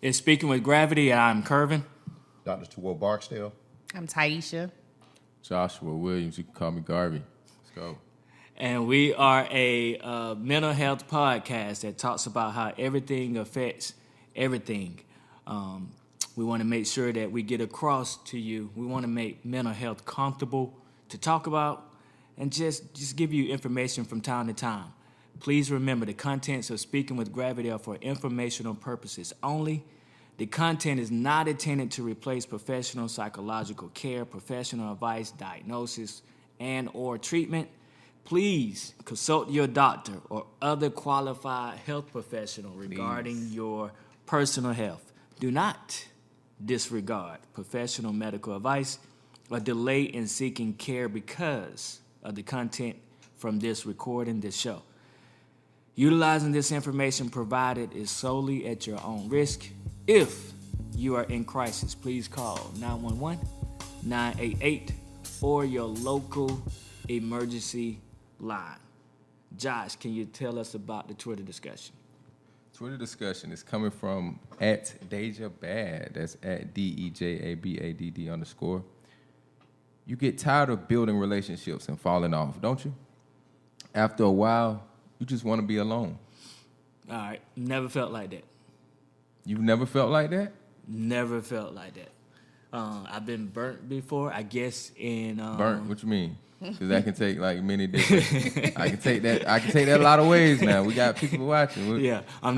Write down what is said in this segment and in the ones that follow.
It's Speaking with Gravity, and I'm Curvin. Dr. Tawil Barksdale. I'm Taisha. Joshua Williams. You can call me Garvey. Let's go. And we are a mental health podcast that talks about how everything affects everything. We want to make sure that we get across to you. We want to make mental health comfortable to talk about and just give you information from time to time. Please remember the contents of Speaking with Gravity are for informational purposes only. The content is not intended to replace professional psychological care, professional advice, diagnosis, and or treatment. Please consult your doctor or other qualified health professional regarding your personal health. Do not disregard professional medical advice or delay in seeking care because of the content from this recording, this show. Utilizing this information provided is solely at your own risk. If you are in crisis, please call 911-988 or your local emergency line. Josh, can you tell us about the Twitter discussion? Twitter discussion is coming from @DejaBad. That's @DEJABADD_. You get tired of building relationships and falling off, don't you? After a while, you just want to be alone. All right, never felt like that. You've never felt like that? Never felt like that. I've been burnt before, I guess. Burnt? What you mean? Because that can take like many different. I can take that a lot of ways now. We got people watching. Yeah, I'm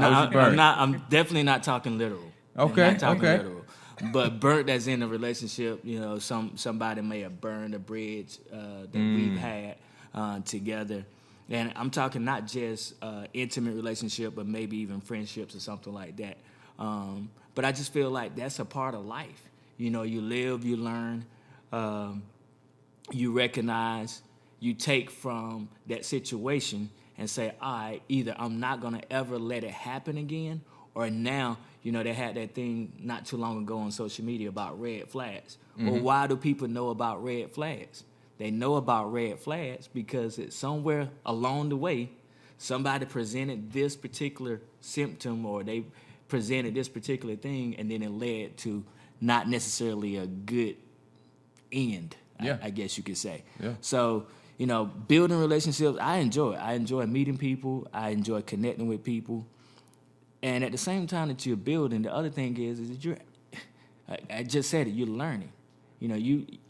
definitely not talking literal. Okay, I'm not talking okay. literal. But burnt as in a relationship, somebody may have burned a bridge that we've had together. And I'm talking not just intimate relationship, but maybe even friendships or something like that. But I just feel like that's a part of life. You live, you learn, you recognize, you take from that situation and say, all right, either I'm not going to ever let it happen again, or now, they had that thing not too long ago on social media about red flags. Mm-hmm. Well, why do people know about red flags? They know about red flags because it's somewhere along the way, somebody presented this particular symptom or they presented this particular thing, and then it led to not necessarily a good end, yeah. I guess you could say. Yeah. So, building relationships, I enjoy it. I enjoy meeting people. I enjoy connecting with people. And at the same time that you're building, the other thing is that I just said it, you're learning.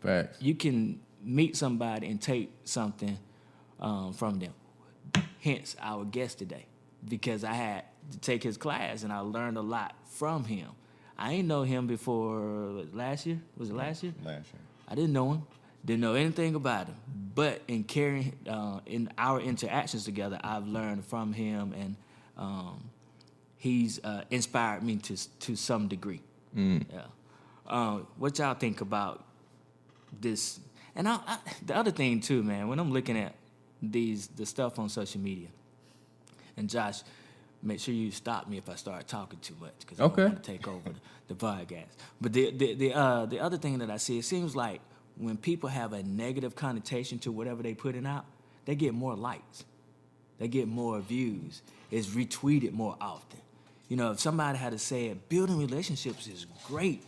Facts. You can meet somebody and take something from them. Hence our guest today, because I had to take his class and I learned a lot from him. I ain't know him before last year. Was it last year? Last year. I didn't know him. Didn't know anything about him. But in in our interactions together, I've learned from him, and he's inspired me to some degree. Mm. Yeah. What y'all think about this? And the other thing too, man, when I'm looking at the stuff on social media, and Josh, make sure you stop me if I start talking too much, because I don't want to take over the podcast. But the other thing that I see, it seems like when people have a negative connotation to whatever they putting out, they get more likes, they get more views, it's retweeted more often. If somebody had to say it, building relationships is great.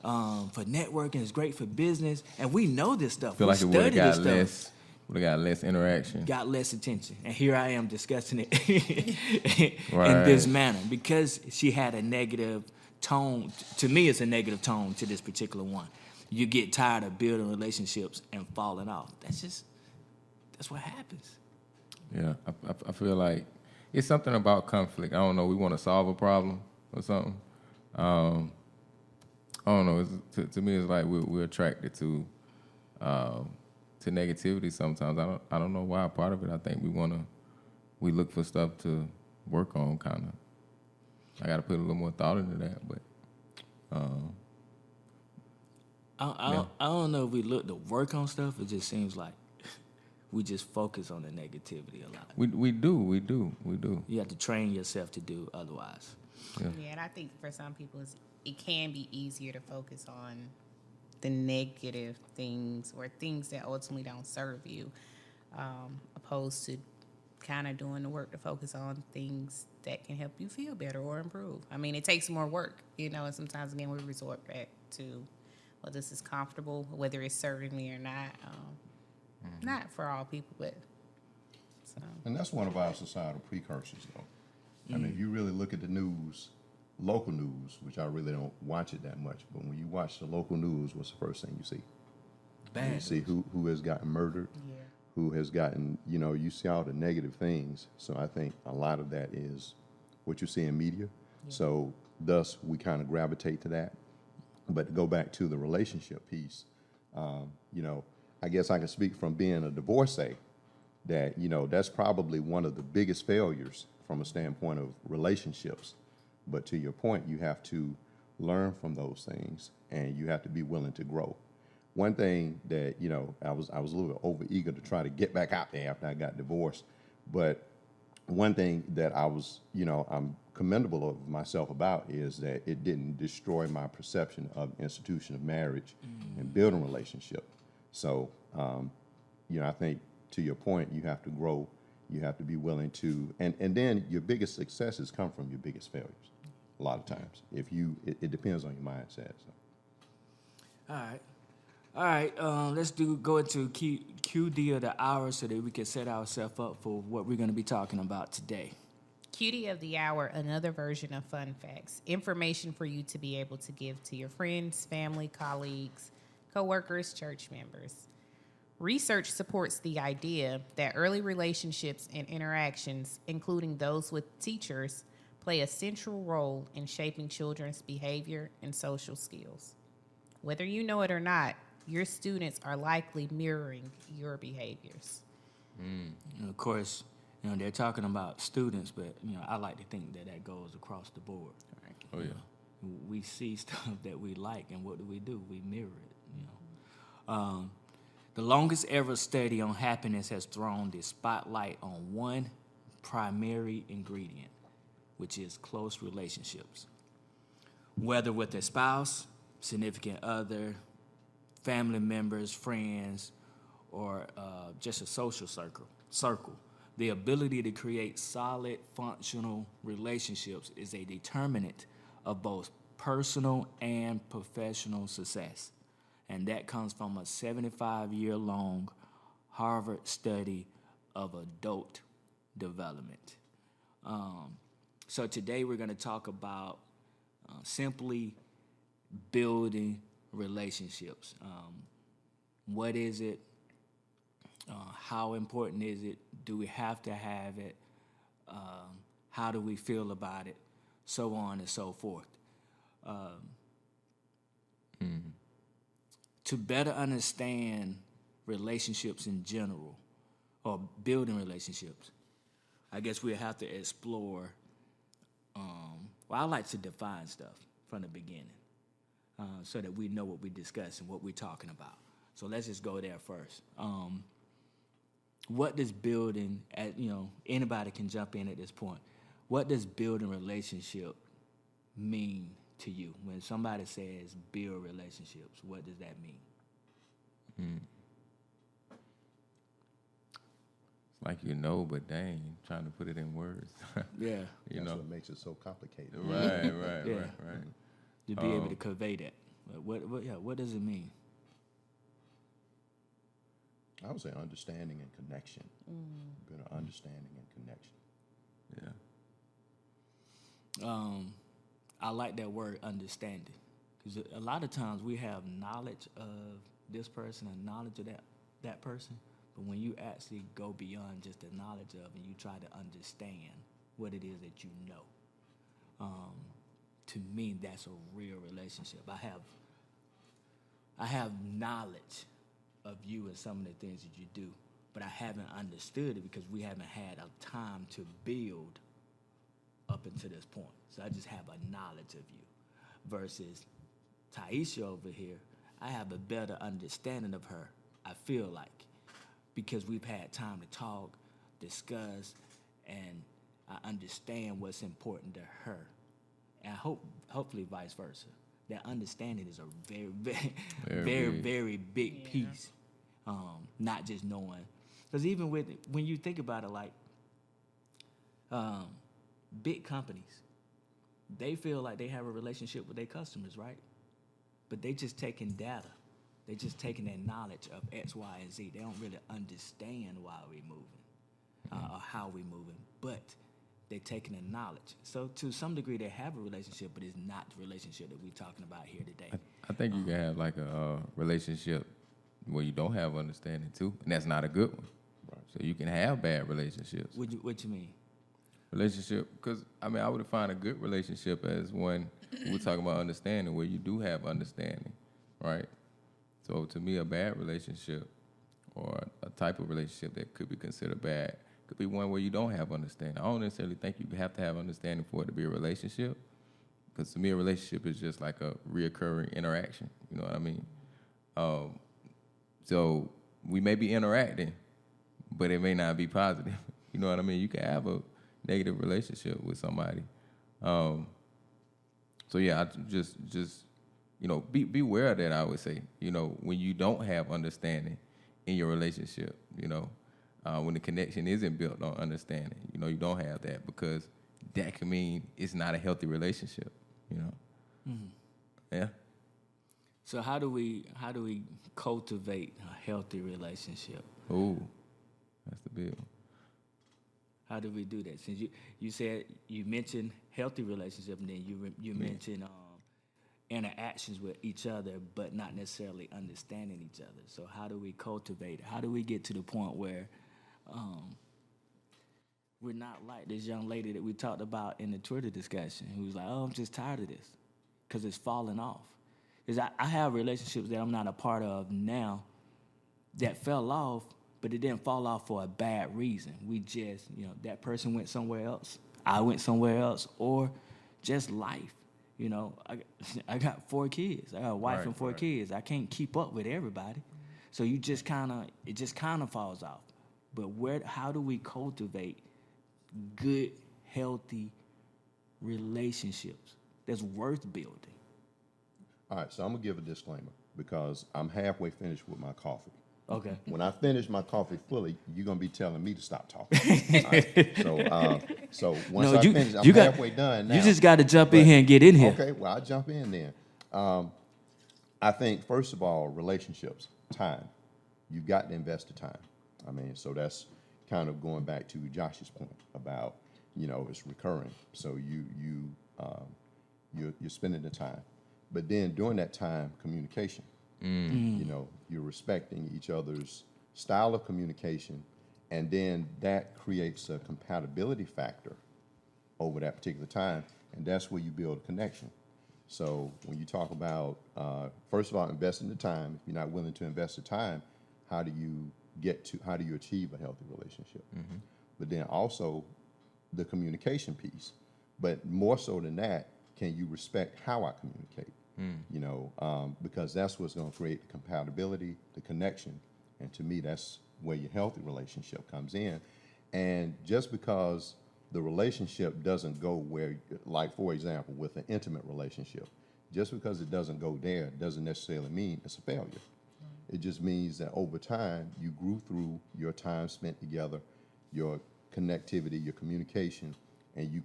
For networking, it's great for business, and we know this stuff. Feel like it would have got less interaction, got less attention, and here I am discussing it right. in this manner because she had a negative tone. To me, it's a negative tone to this particular one. You get tired of building relationships and falling off. That's what happens. Yeah, I feel like it's something about conflict. I don't know. We want to solve a problem or something. I don't know. To me, it's like we're attracted to negativity sometimes. I don't know why. Part of it, I think we look for stuff to work on. Kind of. I got to put a little more thought into that, but. I don't know if we look to work on stuff. It just seems like we just focus on the negativity a lot. We do. You have to train yourself to do otherwise. Yeah, and I think for some people it can be easier to focus on the negative things or things that ultimately don't serve you, opposed to kind of doing the work to focus on things that can help you feel better or improve. I mean, it takes more work, you know, and sometimes, again, we resort back to, well, this is comfortable, whether it's serving me or not. Not for all people, but so. And that's one of our societal precursors, though. I mean, if you really look at the news, local news, which I really don't watch it that much, but when you watch the local news, what's the first thing you see? Bad. You see who has gotten murdered, Yeah. who has gotten, you know, you see all the negative things. So I think a lot of that is what you see in media. Yeah. So thus we kind of gravitate to that. But to go back to the relationship piece, you know, I guess I can speak from being a divorcee that, you know, that's probably one of the biggest failures from a standpoint of relationships. But to your point, you have to learn from those things and you have to be willing to grow. One thing that, you know, I was a little bit over eager to try to get back out there after I got divorced. But one thing that I was, you know, I'm commendable of myself about is that it didn't destroy my perception of institution of marriage and building relationship. So, you know, I think to your point, you have to grow, you have to be willing to, and then your biggest successes come from your biggest failures. A lot of times, if you, it depends on your mindset. So. All right. Let's go into QD of the hour so that we can set ourselves up for what we're going to be talking about today. QD of the hour, another version of fun facts. Information for you to be able to give to your friends, family, colleagues, coworkers, church members. Research supports the idea that early relationships and interactions, including those with teachers, play a central role in shaping children's behavior and social skills. Whether you know it or not, your students are likely mirroring your behaviors. And of course, you know, they're talking about students, but, you know, I like to think that that goes across the board. Right. Oh, yeah. We see stuff that we like, and what do? We mirror it, you know. The longest ever study on happiness has thrown the spotlight on one primary ingredient, which is close relationships. Whether with a spouse, significant other, family members, friends, or just a social circle. The ability to create solid, functional relationships is a determinant of both personal and professional success. And that comes from a 75-year-long Harvard study of adult development. So today we're going to talk about simply building relationships. What is it? How important is it? Do we have to have it? How do we feel about it? So on and so forth. To better understand relationships in general, or building relationships, I guess we'll have to explore. Well, I like to define stuff from the beginning so that we know what we're discussing, what we're talking about. So let's just go there first. What does building, anybody can jump in at this point. What does building relationship mean to you? When somebody says build relationships, what does that mean? It's like you know, but dang, trying to put it in words. Yeah. That's what makes it so complicated. Right. To be able to convey that. What does it mean? I would say understanding and connection. Better understanding and connection. Yeah. I like that word understanding, because a lot of times we have knowledge of this person and knowledge of that person, but when you actually go beyond just the knowledge of and you try to understand what it is that you know, to me that's a real relationship. I have knowledge of you and some of the things that you do, but I haven't understood it because we haven't had a time to build up until this point. So I just have a knowledge of you. Versus Taisha over here, I have a better understanding of her, I feel like, because we've had time to talk, discuss, and I understand what's important to her. And hopefully vice versa. That understanding is a very big piece. Not just knowing. Because even when you think about it, like, big companies, they feel like they have a relationship with their customers, right? But they just taking data. They just taking that knowledge of X, Y, and Z. They don't really understand why we moving or how we moving, but they taking the knowledge. So to some degree, they have a relationship, but it's not the relationship that we're talking about here today. I think you can have like a relationship where you don't have understanding too, and that's not a good one. Right. So you can have bad relationships. What you mean? Relationship, because I mean, I would define a good relationship as one we're talking about understanding, where you do have understanding, right? So to me, a bad relationship or a type of relationship that could be considered bad could be one where you don't have understanding. I don't necessarily think you have to have understanding for it to be a relationship, because to me, a relationship is just like a reoccurring interaction. You know what I mean? So we may be interacting, but it may not be positive. You know what I mean? You can have a negative relationship with somebody. So yeah, I just be aware of that. I would say, when you don't have understanding in your relationship, when the connection isn't built on understanding, you don't have that, because that can mean it's not a healthy relationship. Yeah. So how do we cultivate a healthy relationship? Ooh, that's the big one. How do we do that? Since you said you mentioned healthy relationship, and then you mentioned interactions with each other, but not necessarily understanding each other. So how do we cultivate it? How do we get to the point where we're not like this young lady that we talked about in the Twitter discussion, who was like, "Oh, I'm just tired of this," because it's falling off. Because I have relationships that I'm not a part of now that fell off, but it didn't fall off for a bad reason. We just, that person went somewhere else, I went somewhere else, or just life. I got 4 kids. I got a wife and 4 kids. I can't keep up with everybody. So it just kind of falls off. But how do we cultivate good, healthy relationships that's worth building? All right, so I'm going to give a disclaimer because I'm halfway finished with my coffee. Okay. When I finish my coffee fully, you're going to be telling me to stop talking. All right? So once I finish, I'm halfway done now. You just got to jump in here and get in here. Okay, well, I'll jump in then. I think, first of all, relationships, time. You've got to invest the time. I mean, so that's kind of going back to Josh's point about, it's recurring. So you're spending the time. But then during that time, communication. You're respecting each other's style of communication, and then that creates a compatibility factor over that particular time, and that's where you build a connection. So when you talk about, first of all, investing the time, if you're not willing to invest the time, how do you achieve a healthy relationship? But then also the communication piece. But more so than that, can you respect how I communicate? Because that's what's going to create the compatibility, the connection. And to me, that's where your healthy relationship comes in. And just because the relationship doesn't go where, like, for example, with an intimate relationship, just because it doesn't go there doesn't necessarily mean it's a failure. It just means that over time, you grew through your time spent together, your connectivity, your communication, and you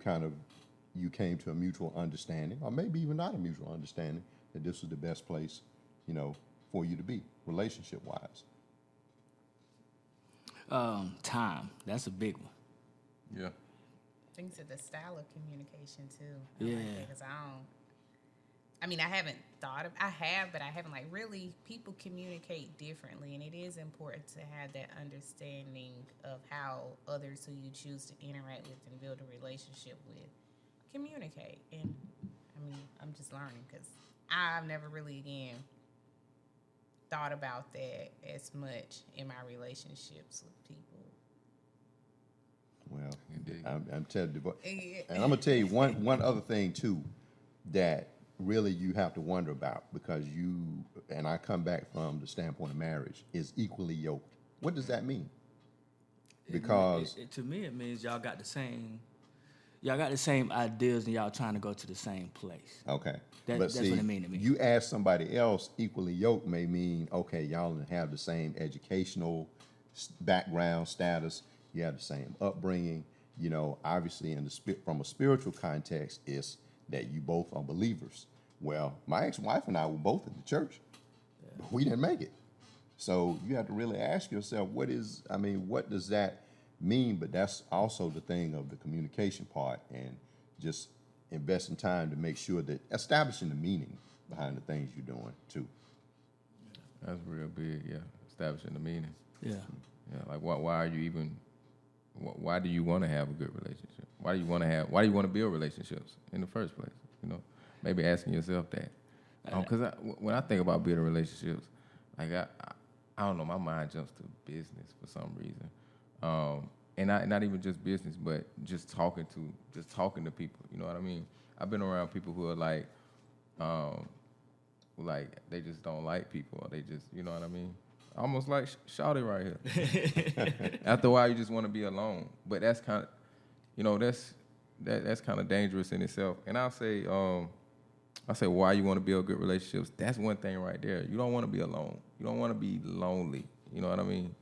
came to a mutual understanding, or maybe even not a mutual understanding, that this was the best place, for you to be, relationship-wise. Time. That's a big one. Yeah. I think to the style of communication too. Yeah. Because I haven't thought of. I have, but I haven't really. People communicate differently, and it is important to have that understanding of how others who you choose to interact with and build a relationship with communicate. And I'm just learning because I've never really thought about that as much in my relationships with people. Well, I'm telling you, and I'm gonna tell you one other thing too that really you have to wonder about, because and I come back from the standpoint of marriage, is equally yoked. What does that mean? Because to me, it means y'all got the same ideas and y'all trying to go to the same place. Okay. That's what it means to me. You ask somebody else, equally yoked may mean, okay, y'all have the same educational background status, you have the same upbringing, you know, obviously from a spiritual context is that you both are believers. Well, my ex-wife and I were both in the church, but we didn't make it. So you have to really ask yourself, what does that mean? But that's also the thing of the communication part and just investing time to make sure that establishing the meaning behind the things you're doing too. That's real big, yeah. Establishing the meaning. Yeah. Yeah, like why are you even? Why do you want to have a good relationship? Why do you want to build relationships in the first place? You know, maybe asking yourself that. Because when I think about building relationships, like I don't know, my mind jumps to business for some reason, and not even just business, but just talking to people. You know what I mean? I've been around people who are like they just don't like people, or they just, you know what I mean? Almost like Shawty right here. After a while, you just want to be alone. But that's kind of, you know, that's kind of dangerous in itself. And I say why you want to build good relationships. That's one thing right there. You don't want to be alone. You don't want to be lonely. You know what I mean?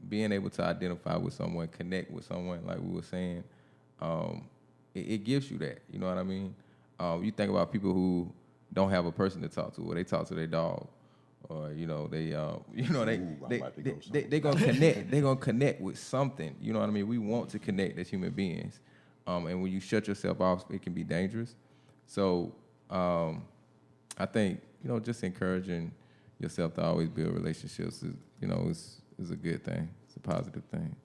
Being able to identify with someone, connect with someone, like we were saying, it gives you that. You know what I mean? You think about people who don't have a person to talk to, or they talk to their dog. Or they gonna connect. They gonna connect with something. You know what I mean? We want to connect as human beings, and when you shut yourself off, it can be dangerous. So I think just encouraging yourself to always build relationships is a good thing. It's a positive thing.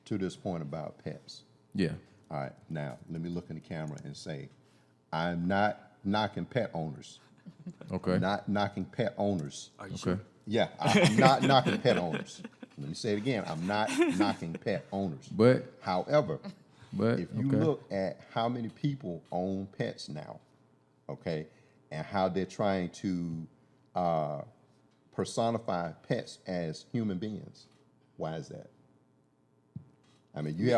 To this point about pets. Yeah. All right. Now let me look in the camera and say, I'm not knocking pet owners. Okay. Not knocking pet owners. Are you sure? Yeah, I'm not knocking pet owners. Let me say it again. I'm not knocking pet owners. However, if you look at how many people own pets now, okay, and how they're trying to personify pets as human beings, why is that? I mean, you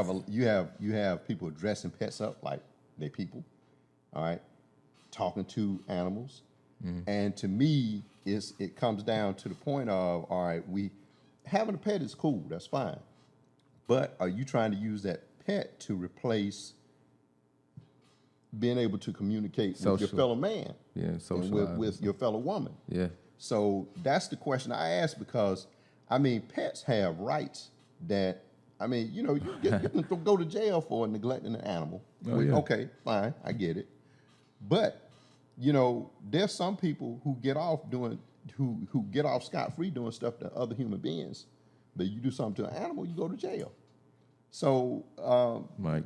have people dressing pets up like they're people, all right, talking to animals. Mm-hmm. And to me, it comes down to the point of, all right, having a pet is cool, that's fine. But are you trying to use that pet to replace being able to communicate with your fellow man? Yeah, and with your fellow woman. Yeah. So that's the question I ask, because, I mean, pets have rights that, I mean, you can go to jail for neglecting an animal. Oh, yeah. Okay, fine, I get it. But there's some people who get off scot-free doing stuff to other human beings, but you do something to an animal, you go to jail. So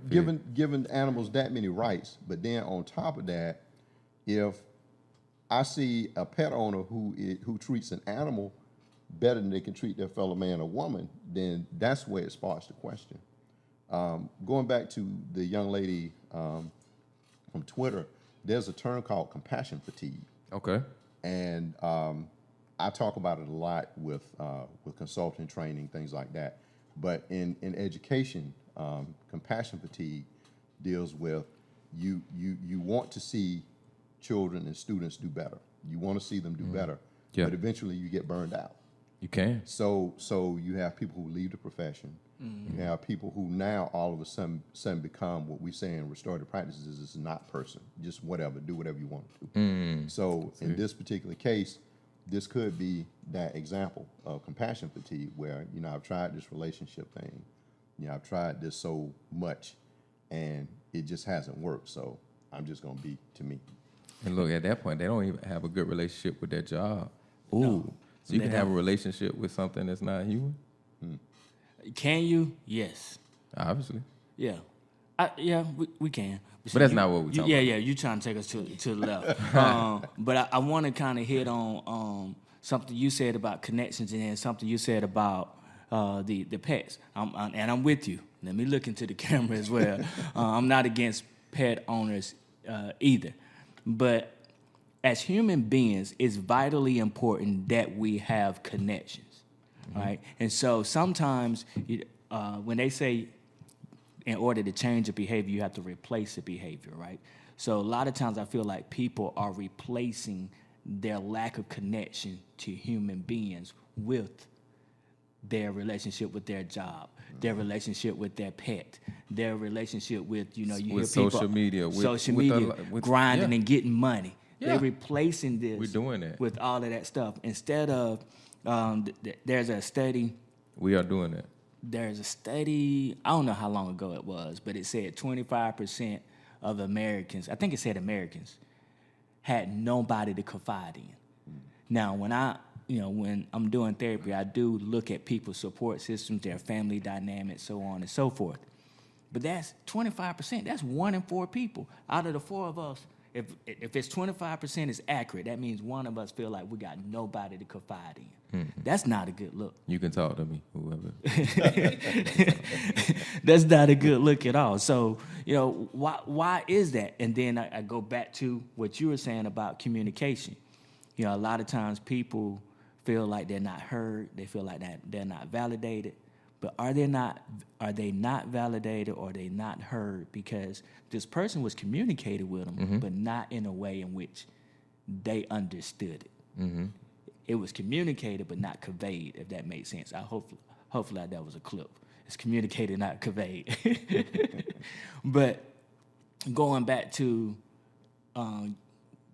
giving animals that many rights, but then on top of that, if I see a pet owner who treats an animal better than they can treat their fellow man or woman, then that's where it sparks the question. Going back to the young lady from Twitter, there's a term called compassion fatigue. Okay. And I talk about it a lot with consulting, training, things like that. But in education, compassion fatigue deals with you want to see children and students do better. You want to see them do better. Yeah. But eventually you get burned out. You can. So you have people who leave the profession. Mm-hmm. You have people who now all of a sudden become what we say in restorative practices is not person, just whatever, do whatever you want to do. Mm. So in this particular case, this could be that example of compassion fatigue where, I've tried this relationship thing. I've tried this so much and it just hasn't worked. So I'm just going to be to me. And look, at that point, they don't even have a good relationship with their job. Ooh. No. So you can have a relationship with something that's not human? Hmm. Can you? Yes. Obviously. Yeah. We can. But that's not what we're talking about. Yeah, you trying to take us to the left. But I want to kind of hit on something you said about connections and then something you said about the pets. I'm with you. Let me look into the camera as well. I'm not against pet owners either. But as human beings, it's vitally important that we have connections, mm-hmm. right? And so sometimes when they say in order to change a behavior, you have to replace a behavior, right? So a lot of times I feel like people are replacing their lack of connection to human beings with their relationship with their job, their relationship with their pet, their relationship with, you With hear people, social media, social media, grinding and getting money. Yeah. They're replacing this We're doing that. with all of that stuff. Instead of, there's a study, We are doing that. I don't know how long ago it was, but it said 25% of Americans, I think it said Americans, had nobody to confide in. Now, when I'm doing therapy, I do look at people's support systems, their family dynamics, so on and so forth. But that's 25%. That's 1 in 4 people. Out of the 4 of us, if it's 25% is accurate, that means 1 of us feel like we got nobody to confide in. That's not a good look. You can talk to me, whoever. That's not a good look at all. So, why is that? And then I go back to what you were saying about communication. A lot of times people feel like they're not heard. They feel like that they're not validated. But are they not validated or are they not heard because this person was communicated with them, but not in a way in which they understood it. Mm-hmm. It was communicated but not conveyed, if that makes sense. Hopefully that was a clip. It's communicated, not conveyed. But going back to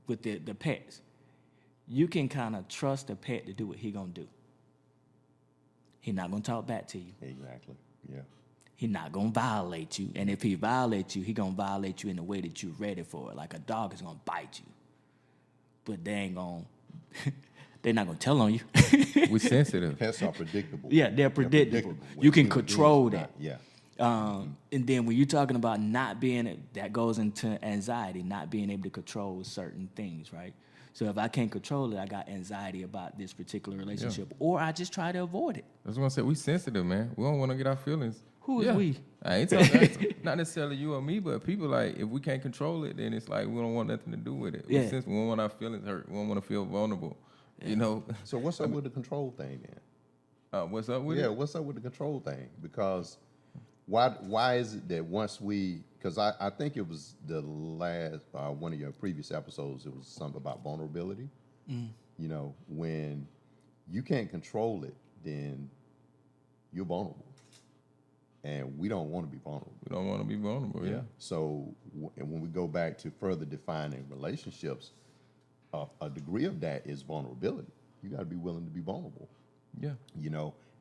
with the pets, you can kind of trust a pet to do what he gonna do. He's not gonna talk back to you. Exactly. Yeah. He's not gonna violate you, and if he violates you, he gonna violate you in a way that you're ready for it. Like a dog is gonna bite you, but they ain't gonna. They're not gonna tell on you. We're sensitive. Pets are predictable. Yeah, they're predictable. When You can human control beings are that. not. Yeah. And then when you're talking about not being, that goes into anxiety, not being able to control certain things, right? So if I can't control it, I got anxiety about this particular relationship, or I just try to avoid it. That's what I said. We sensitive, man. We don't want to get our feelings. Who is we? I ain't talking, not necessarily you or me, but people like, if we can't control it, then it's like we don't want nothing to do with it. Yeah. We don't want our feelings hurt. We don't want to feel vulnerable. Yeah. So what's up with the control thing then? What's up with it? Yeah, what's up with the control thing? Because why is it that once because I think it was the last, one of your previous episodes, it was something about vulnerability. When you can't control it, then you're vulnerable. And we don't want to be vulnerable. We don't want to be vulnerable, yeah. So and when we go back to further defining relationships, a degree of that is vulnerability. You got to be willing to be vulnerable. Yeah.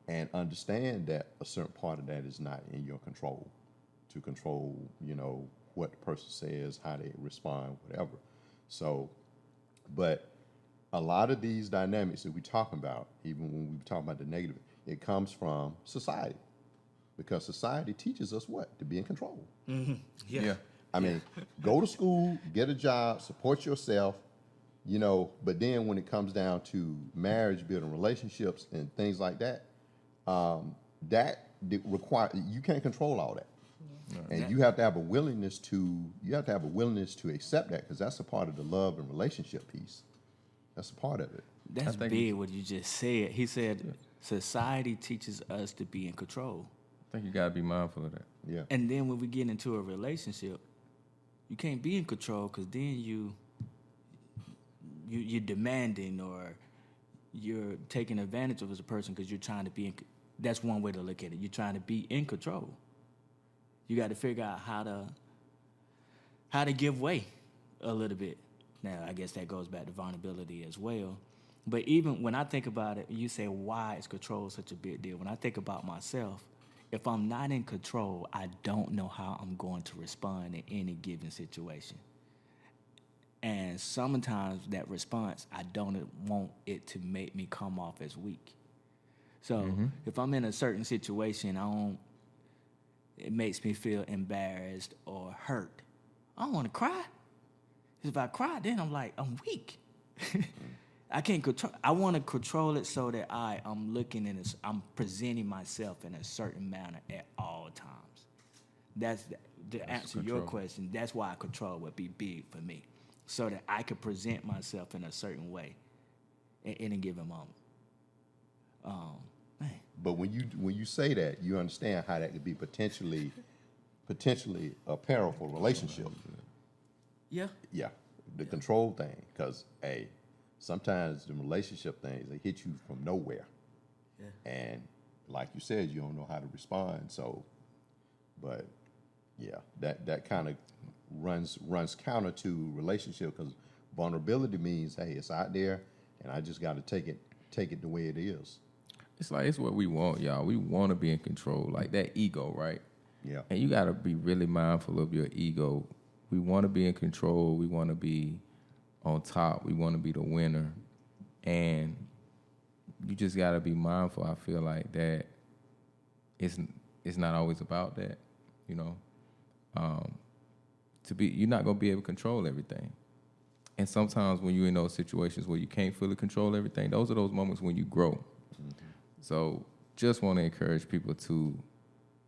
And understand that a certain part of that is not in your control. To control, what the person says, how they respond, whatever. So, but a lot of these dynamics that we talk about, even when we talk about the negative, it comes from society. Because society teaches us what? To be in control. Mm-hmm. Yeah. I mean, go to school, get a job, support yourself, but then when it comes down to marriage, building relationships and things like that, you can't control all that. And you have to have a willingness to accept that, because that's a part of the love and relationship piece. That's a part of it. That's big what you just said. He said society teaches us to be in control. I think you got to be mindful of that. Yeah. And then when we get into a relationship, you can't be in control, because then you're demanding, or you're taking advantage of as a person because you're trying to be in. That's one way to look at it. You're trying to be in control. You got to figure out how to give way a little bit. Now, I guess that goes back to vulnerability as well. But even when I think about it, you say, why is control such a big deal? When I think about myself, if I'm not in control, I don't know how I'm going to respond in any given situation. And sometimes that response, I don't want it to make me come off as weak. So if I'm in a certain situation, it makes me feel embarrassed or hurt. I don't want to cry. If I cry, then I'm like, I'm weak. I can't control. I want to control it so that I'm I'm presenting myself in a certain manner at all times. That's to answer control. your question. That's why control would be big for me, so that I could present myself in a certain way in a given moment. Man. But when you say that, you understand how that could be potentially a powerful relationship. Yeah. Yeah, the control thing, because sometimes the relationship things, they hit you from nowhere. Yeah. And like you said, you don't know how to respond. So, but yeah, that kind of runs counter to relationship, because vulnerability means, hey, it's out there, and I just got to take it the way it is. It's what we want, y'all. We want to be in control, like that ego, right? Yeah. And you got to be really mindful of your ego. We want to be in control. We want to be on top. We want to be the winner. And you just got to be mindful. I feel like that it's not always about that, you know. You're not going to be able to control everything. And sometimes when you're in those situations where you can't fully control everything, those are those moments when you grow. Mm-hmm. So just want to encourage people to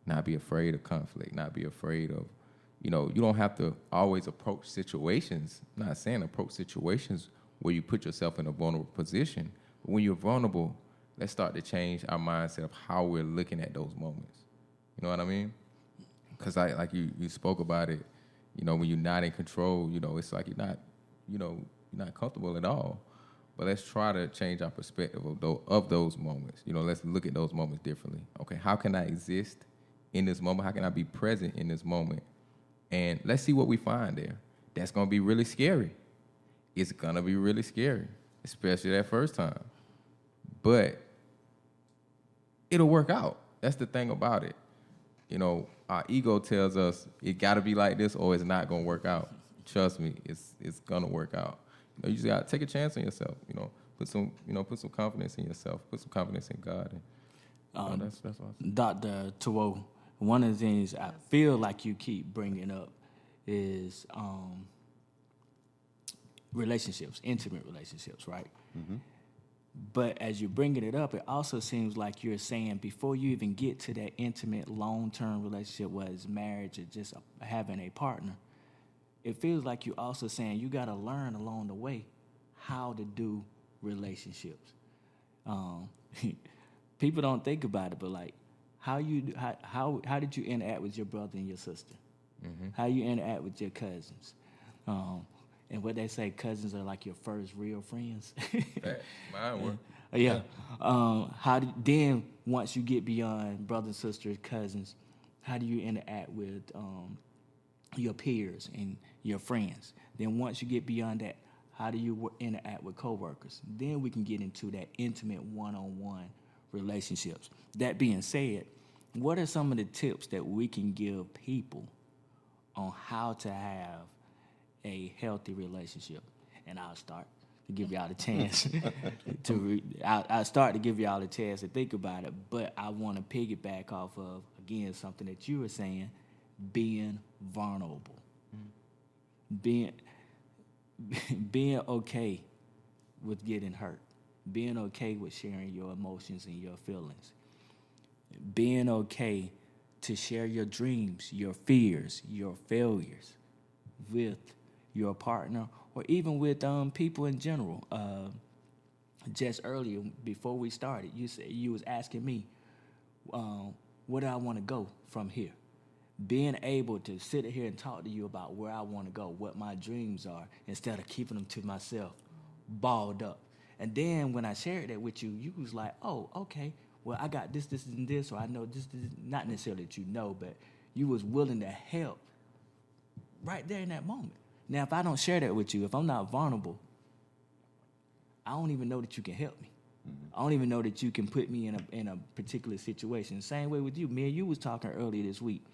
not be afraid of conflict, not be afraid of, you don't have to always approach situations. I'm not saying approach situations where you put yourself in a vulnerable position. But when you're vulnerable, let's start to change our mindset of how we're looking at those moments. You know what I mean? Because like you spoke about it, when you're not in control, it's like you're not comfortable at all. But let's try to change our perspective of those moments. Let's look at those moments differently. Okay, how can I exist in this moment? How can I be present in this moment? And let's see what we find there. That's going to be really scary. It's going to be really scary, especially that first time. But it'll work out. That's the thing about it. Our ego tells us it got to be like this or it's not going to work out. Trust me, it's going to work out. You just got to take a chance on yourself. Put some confidence in yourself. Put some confidence in God. And, that's what I say. Dr. Tawau, one of the things I feel like you keep bringing up is relationships, intimate relationships, right? Mm-hmm. But as you're bringing it up, it also seems like you're saying before you even get to that intimate, long-term relationship, whether it's marriage or just having a partner, it feels like you're also saying you got to learn along the way how to do relationships. People don't think about it, but like how did you interact with your brother and your sister? Mm-hmm. How you interact with your cousins? And what they say, cousins are like your first real friends. Mine were. Yeah. Then once you get beyond brothers, sisters, cousins, how do you interact with your peers and your friends? Then once you get beyond that, how do you interact with coworkers? Then we can get into that intimate one-on-one relationships. That being said, what are some of the tips that we can give people on how to have a healthy relationship? And I'll start to give y'all the chance I'll start to give y'all the chance to think about it, but I want to piggyback off of, again, something that you were saying, being vulnerable. Mm. Being okay with getting hurt. Being okay with sharing your emotions and your feelings. Being okay to share your dreams, your fears, your failures with your partner or even with people in general. Just earlier, before we started, you was asking me, where do I want to go from here? Being able to sit here and talk to you about where I want to go, what my dreams are, instead of keeping them to myself, balled up. And then when I shared that with you, you was like, oh, okay, well, I got this, and this, or I know this, not necessarily that you know, but you was willing to help right there in that moment. Now, if I don't share that with you, if I'm not vulnerable, I don't even know that you can help me. Mm-hmm. I don't even know that you can put me in a particular situation. Same way with you. Me and you was talking earlier this week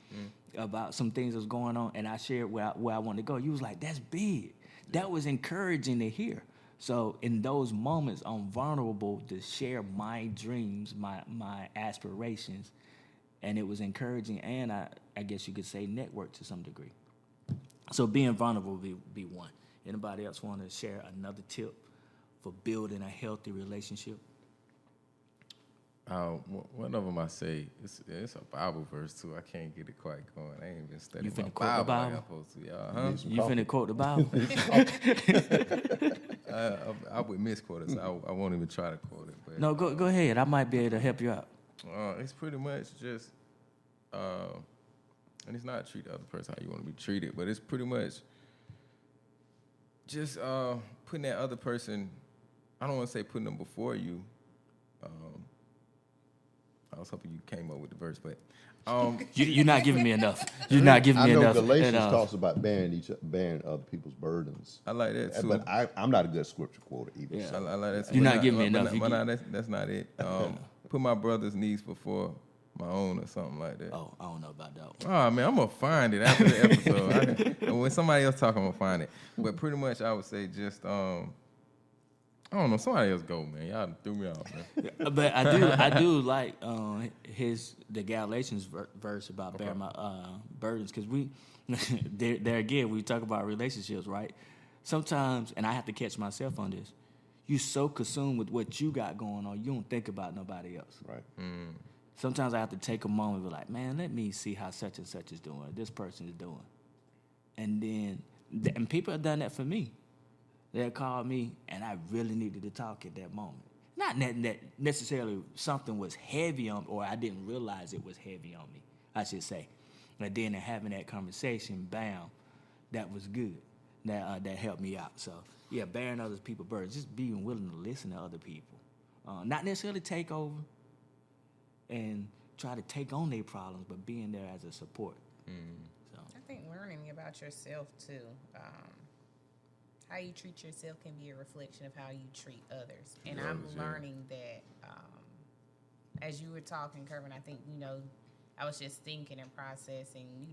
about some things that was going on, and I shared where I wanted to go. You was like, that's big. That was encouraging to hear. So in those moments, I'm vulnerable to share my dreams, my aspirations, and it was encouraging, and I guess you could say network to some degree. So being vulnerable would be one. Anybody else want to share another tip for building a healthy relationship? One of them I say, it's a Bible verse too. I can't get it quite going. I ain't been studying my quote the Bible like Bible? I'm supposed to, y'all. Huh? You finna quote the Bible? I would misquote it, so I won't even try to quote it. But, No, go ahead. I might be able to help you out. It's pretty much just, and it's not treat the other person how you want to be treated, but it's pretty much just putting that other person, I don't want to say putting them before you, I was hoping you came up with the verse, but You're not giving me enough. You're not giving I me know enough. Galatians enough. talks about bearing other people's burdens. I like that too. But I'm not a good scripture quoter either. Yeah. So. I like that. You're But not giving me but enough. You no, that's not it. Put my brother's needs before my own or something like that. Oh, I don't know about that one. Oh man, I'm gonna find it after the episode. When somebody else talk, I'm gonna find it. But pretty much, I would say just I don't know. Somebody else go, man. Y'all threw me off, man. But I do like the Galatians verse about bearing my burdens, because we there again we talk about relationships, right? Sometimes, and I have to catch myself on this. You so consumed with what you got going on, you don't think about nobody else. Right. Sometimes I have to take a moment and be like, man, let me see how such and such is doing, this person is doing, and then and people have done that for me. They'll call me, and I really needed to talk at that moment. Not that necessarily something was heavy on, or I didn't realize it was heavy on me, I should say. But then in having that conversation, bam, that was good. That helped me out. So, yeah, bearing other people's burdens, just being willing to listen to other people. Not necessarily take over and try to take on their problems, but being there as a support. So. I think learning about yourself too. How you treat yourself can be a reflection of how you treat others. And I'm learning that, as you were talking, Kervin, I think, I was just thinking and processing,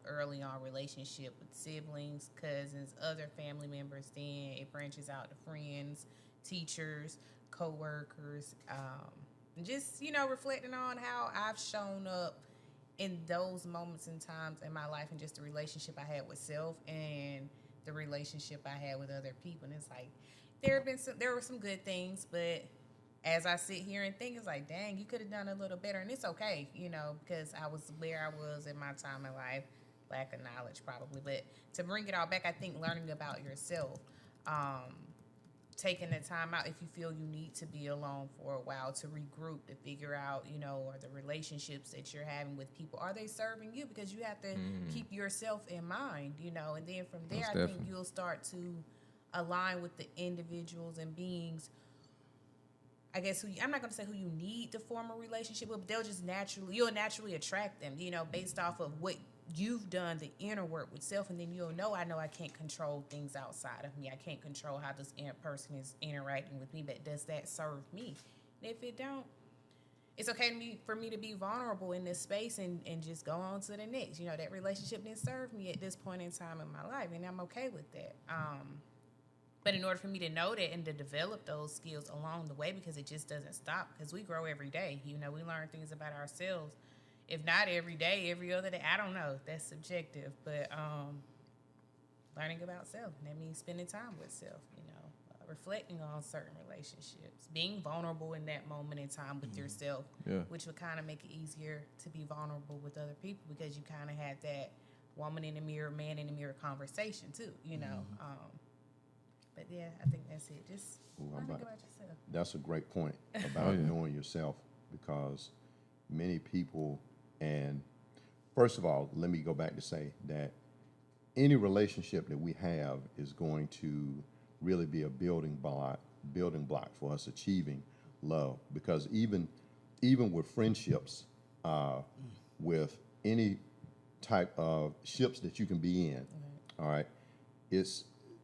early on relationship with siblings, cousins, other family members. Then it branches out to friends, teachers, co-workers. And just, reflecting on how I've shown up in those moments and times in my life, and just the relationship I had with self and the relationship I had with other people. And it's like there were some good things, but as I sit here and think, it's like, dang, you could have done a little better. And it's okay, because I was where I was in my time in life, lack of knowledge probably. But to bring it all back, I think learning about yourself, taking the time out if you feel you need to be alone for a while to regroup, to figure out, are the relationships that you're having with people, are they serving you? Because you have to keep yourself in mind, and then from there, I think you'll start to align with the individuals and beings, I guess, I'm not going to say who you need to form a relationship with, but you'll naturally attract them, based off of what you've done, the inner work with self, and then I know I can't control things outside of me. I can't control how this person is interacting with me, but does that serve me? And if it don't, it's okay for me to be vulnerable in this space and just go on to the next. That relationship didn't serve me at this point in time in my life, and I'm okay with that. But in order for me to know that and to develop those skills along the way, because it just doesn't stop, because we grow every day. We learn things about ourselves. If not every day, every other day, I don't know. That's subjective. But learning about self, and that means spending time with self, reflecting on certain relationships, being vulnerable in that moment in time with yourself, which would kind of make it easier to be vulnerable with other people, because you kind of had that woman in the mirror, man in the mirror conversation too, But yeah, I think that's it. Just learning about yourself. That's a great point about knowing yourself, because many people, and first of all, let me go back to say that any relationship that we have is going to really be a building block for us achieving love. Because even with friendships, with any type of ships that you can be in, all right,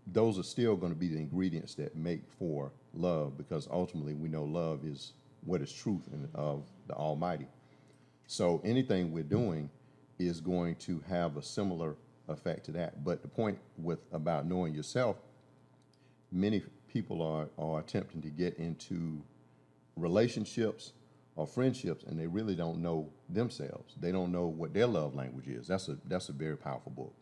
those are still going to be the ingredients that make for love, because ultimately we know love is what is truth of the Almighty. So anything we're doing is going to have a similar effect to that. But the point about knowing yourself, many people are attempting to get into relationships or friendships, and they really don't know themselves. They don't know what their love language is. That's a very powerful book.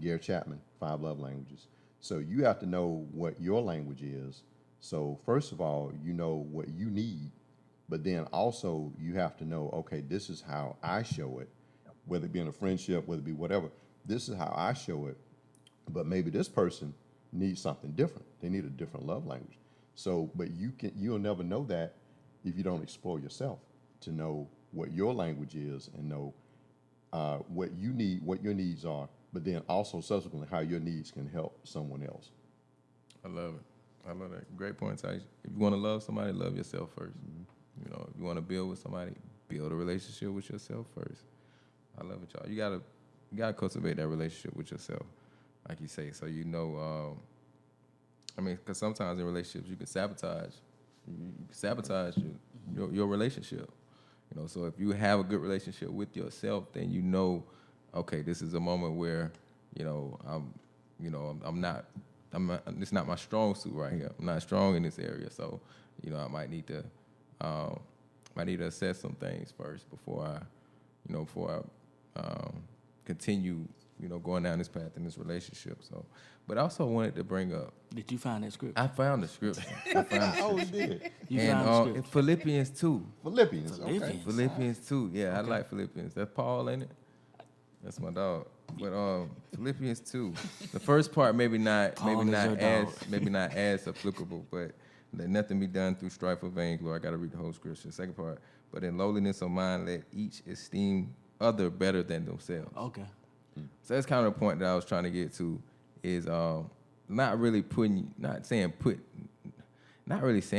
Gary Chapman, 5 Love Languages. So you have to know what your language is. So first of all, you know what you need, but then also you have to know, okay, this is how I show it, whether it be in a friendship, whether it be whatever. This is how I show it, but maybe this person needs something different. They need a different love language. So, but you'll never know that if you don't explore yourself to know what your language is and know what you need, what your needs are, but then also subsequently how your needs can help someone else. I love it. I love that. Great point, Taisha. If you want to love somebody, love yourself first. If you want to build with somebody, build a relationship with yourself first. I love it, y'all. You gotta cultivate that relationship with yourself, like you say. So because sometimes in relationships you can sabotage your relationship. So if you have a good relationship with yourself, then okay, this is a moment where, it's not my strong suit right here. I'm not strong in this area, so I might need to assess some things first before I continue going down this path in this relationship. So, but I also wanted to bring up. Did you find that scripture? I found the scripture. I always did. You found the scripture. Philippians, okay. Philippians 2. Yeah, I like Philippians. That's Paul, ain't it? That's my dog. But Philippians 2. The first part maybe not as applicable, but let nothing be done through strife or vain glory. I got to read the whole scripture. Second part. But in lowliness of mind, let each esteem other better than themselves. Okay. So that's kind of the point that I was trying to get to, is not really saying put nobody's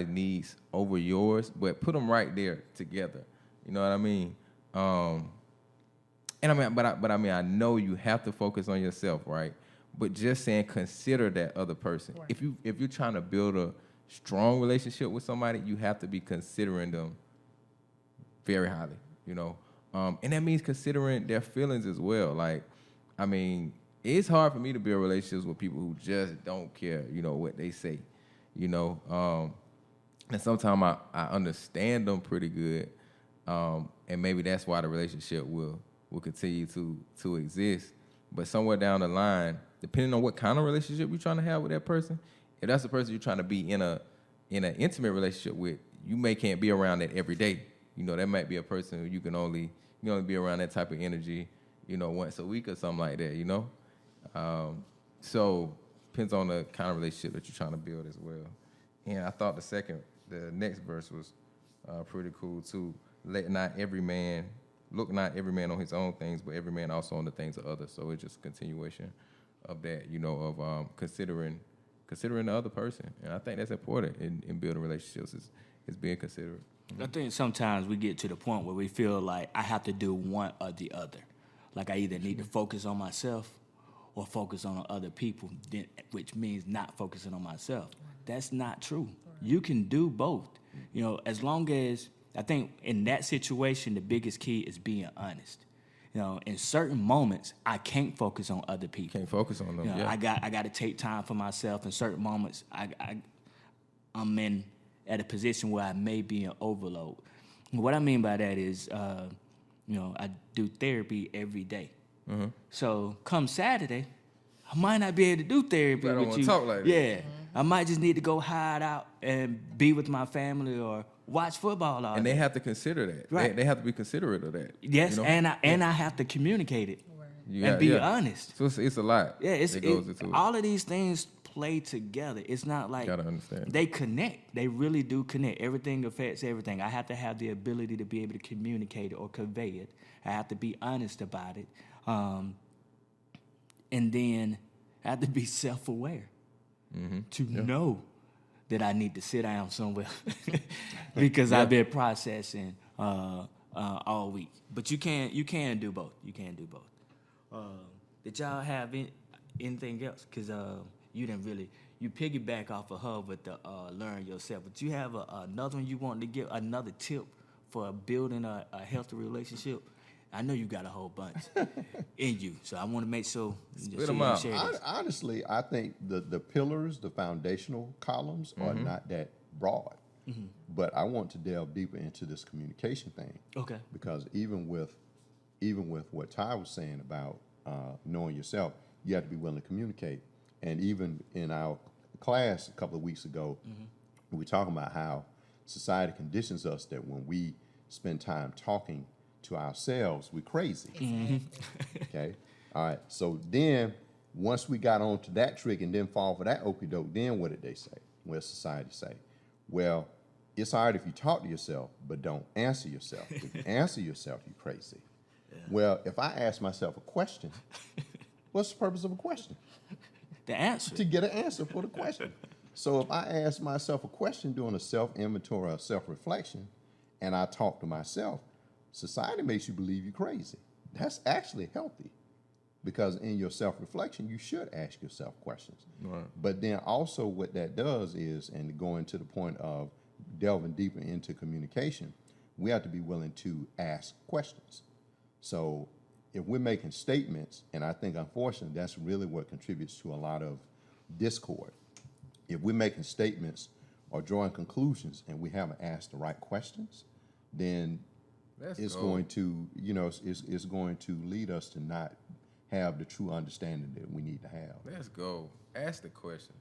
needs over yours, but put them right there together. You know what I mean? I know you have to focus on yourself, right? But just saying consider that other person. Right. If you're trying to build a strong relationship with somebody, you have to be considering them very highly, and that means considering their feelings as well. It's hard for me to build relationships with people who just don't care, what they say, and sometimes I understand them pretty good, and maybe that's why the relationship will continue to exist. But somewhere down the line, depending on what kind of relationship you're trying to have with that person, if that's the person you're trying to be in an intimate relationship with, you can't be around that every day. That might be a person who you can only be around that type of energy, once a week or something like that, So depends on the kind of relationship that you're trying to build as well. And I thought the next verse was pretty cool too. Look not every man on his own things, but every man also on the things of others. So it's just a continuation of that, of considering the other person. And I think that's important in building relationships is being considerate. I think sometimes we get to the point where we feel like I have to do one or the other. Like I either need to focus on myself or focus on other people, which means not focusing on myself. That's not true. You can do both. As long as, I think in that situation, the biggest key is being honest. In certain moments, I can't focus on other people. Can't focus on them. Yeah. I got to take time for myself. In certain moments, I'm at a position where I may be in overload. What I mean by that is, I do therapy every day. Mm-hmm. So come Saturday, I might not be able to do therapy I don't with want you. To talk like that. Yeah, I might just need to go hide out and be with my family or watch football all And day. they have to consider that. Right. They have to be considerate of that. Yes, and I have to communicate it and be honest. So it's a lot. Yeah, that goes into it. All of these things play together. It's not like gotta understand. They connect. They really do connect. Everything affects everything. I have to have the ability to be able to communicate it or convey it. I have to be honest about it. And then I have to be self-aware to know that I need to sit down somewhere because I've been processing all week. But you can do both. You can do both. Did y'all have anything else? Because you didn't really, you piggyback off of her with the learn yourself. But you have another one you want to give, another tip for building a healthy relationship? I know you got a whole bunch in you, so I want to make sure you share this. Honestly, I think the pillars, the foundational columns are not that broad. Mm-hmm. But I want to delve deeper into this communication thing. Okay. Because even with what Ty was saying about knowing yourself, you have to be willing to communicate. And even in our class a couple of weeks ago, we were talking about how society conditions us that when we spend time talking to ourselves, we're crazy. Mm-hmm. Okay? All right. So then once we got onto that trick and then fall for that okie doke, then what did they say? What does society say? Well, it's all right if you talk to yourself, but don't answer yourself. If you answer yourself, you're crazy. Yeah. Well, if I ask myself a question, what's the purpose of a question? The answer. To get an answer for the question. So if I ask myself a question doing a self-inventory or self-reflection, and I talk to myself, society makes you believe you're crazy. That's actually healthy, because in your self-reflection, you should ask yourself questions. Right. But then also what that does is, and going to the point of delving deeper into communication, we have to be willing to ask questions. So if we're making statements, and I think unfortunately that's really what contributes to a lot of discord. If we're making statements or drawing conclusions and we haven't asked the right questions, then it's going to, it's going to lead us to not have the true understanding that we need to have. Let's go. Ask the questions.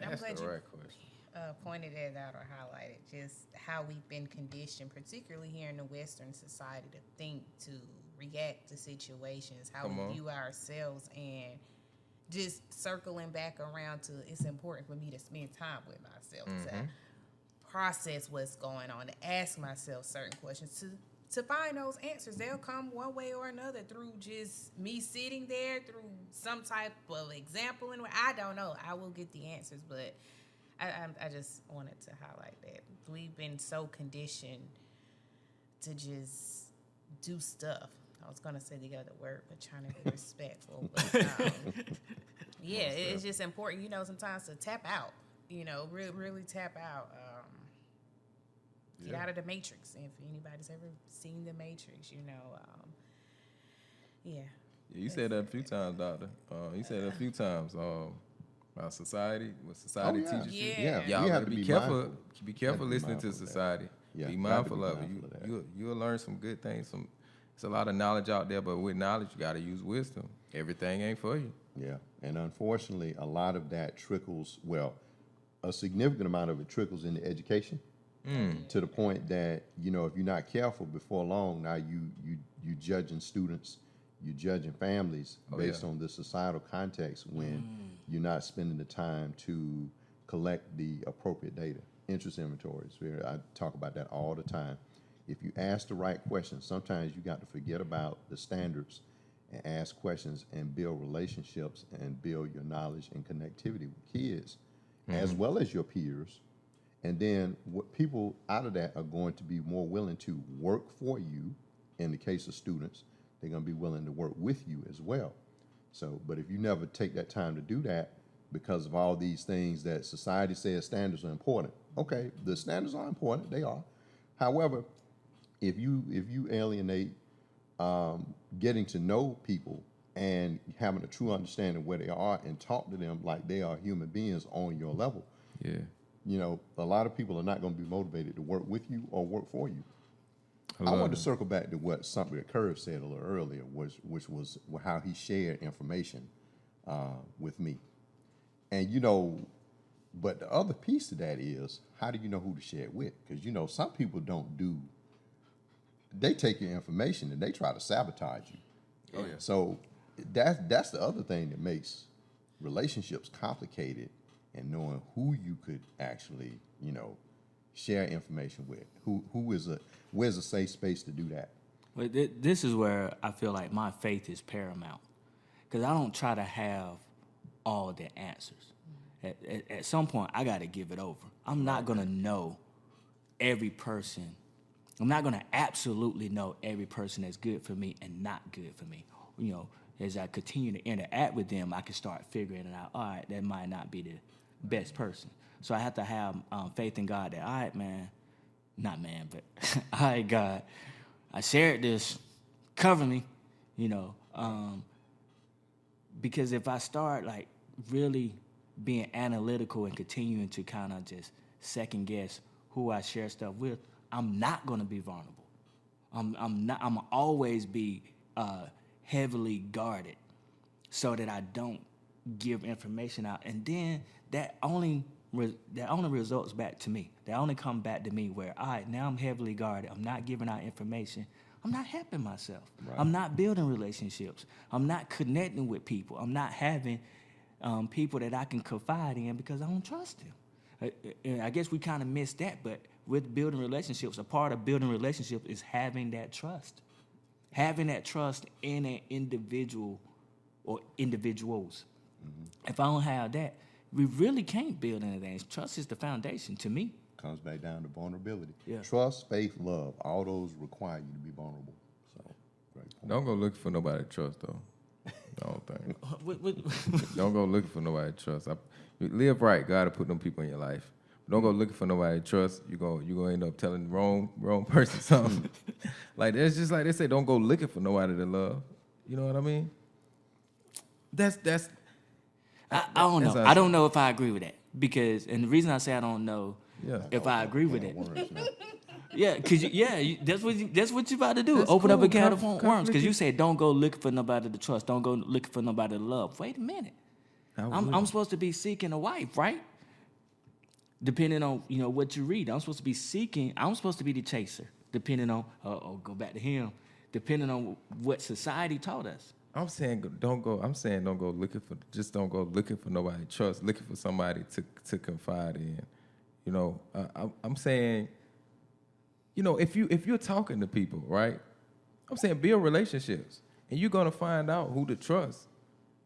I'm Ask glad the you right questions. pointed it out or highlighted just how we've been conditioned, particularly here in the Western society, to think, to react to situations, how we view ourselves, and just circling back around to it's important for me to spend time with myself, to process what's going on, to ask myself certain questions, to find those answers. They'll come one way or another through just me sitting there, through some type of example. And I don't know. I will get the answers, but I just wanted to highlight that. We've been so conditioned to just do stuff. I was going to say the other word, but trying to be respectful. But, yeah, it's just important, sometimes to tap out, really tap out. Get out of the matrix. If anybody's ever seen the Matrix, yeah. You said that a few times, Doctor. You said that a few times. About society, what society teaches you. Yeah. Y'all We have gotta to be be careful. mindful. Be careful Have to be listening to mindful of that. society. Yeah, Be got to mindful be of it. mindful of that. You'll learn some good things. It's a lot of knowledge out there, but with knowledge, you got to use wisdom. Everything ain't for you. Yeah, and unfortunately, a lot of that trickles, a significant amount of it trickles into education, to the point that, if you're not careful, before long, now you judging students, you judging families based on the societal context when you're not spending the time to collect the appropriate data. Interest inventories, I talk about that all the time. If you ask the right questions, sometimes you got to forget about the standards and ask questions and build relationships and build your knowledge and connectivity with kids as well as your peers. And then what people out of that are going to be more willing to work for you. In the case of students, they're going to be willing to work with you as well. So, but if you never take that time to do that because of all these things that society says standards are important. Okay, the standards are important, they are. However, if you alienate getting to know people and having a true understanding of where they are and talk to them like they are human beings on your level, a lot of people are not going to be motivated to work with you or work for you. I wanted to circle back to what something that Curve said a little earlier, which was how he shared information with me. And, but the other piece to that is, how do you know who to share it with? Because, some people they take your information and they try to sabotage you. Oh, yeah. So that's the other thing that makes relationships complicated, and knowing who you could actually, share information with. Where's a safe space to do that? Well, this is where I feel like my faith is paramount, because I don't try to have all the answers. At some point, I got to give it over. I'm not going to know every person. I'm not going to absolutely know every person that's good for me and not good for me. As I continue to interact with them, I can start figuring it out. All right, that might not be the best person. So I have to have faith in God that, all right, man, not man, but all right, God, I shared this, cover me, because if I start really being analytical and continuing to kind of just second guess who I share stuff with, I'm not going to be vulnerable. I'm always be heavily guarded so that I don't give information out. And then that only results back to me. That only come back to me where, all right, now I'm heavily guarded. I'm not giving out information. I'm not helping myself. Right. I'm not building relationships. I'm not connecting with people. I'm not having people that I can confide in because I don't trust them. And I guess we kind of missed that, but with building relationships, a part of building relationships is having that trust. Having that trust in an individual or individuals. Mm-hmm. If I don't have that, we really can't build anything. Trust is the foundation to me. comes back down to vulnerability. Yeah. Trust, faith, love, all those require you to be vulnerable. So, great point. Don't go looking for nobody to trust, though. I don't think. What- Don't go looking for nobody to trust. You live right. God will put them people in your life. Don't go looking for nobody to trust. You gonna end up telling the wrong person something. Like it's just like they say. Don't go looking for nobody to love. You know what I mean? That's. I don't know. That's I don't know if I agree with that because, and the reason I say I don't know Yeah. if I agree with it, Words, no. yeah, because that's what you about to do. That's Open up a cool. can of worms Conflict because you is- said don't go looking for nobody to trust. Don't go looking for nobody to love. Wait a minute. I'm supposed to be seeking a wife, right? Depending on what you read, I'm supposed to be seeking. I'm supposed to be the chaser. Depending on go back to him. Depending on what society taught us. I'm saying don't go looking for. Just don't go looking for nobody to trust. Looking for somebody to confide in. I'm saying, if you're talking to people, right? I'm saying build relationships, and you're gonna find out who to trust.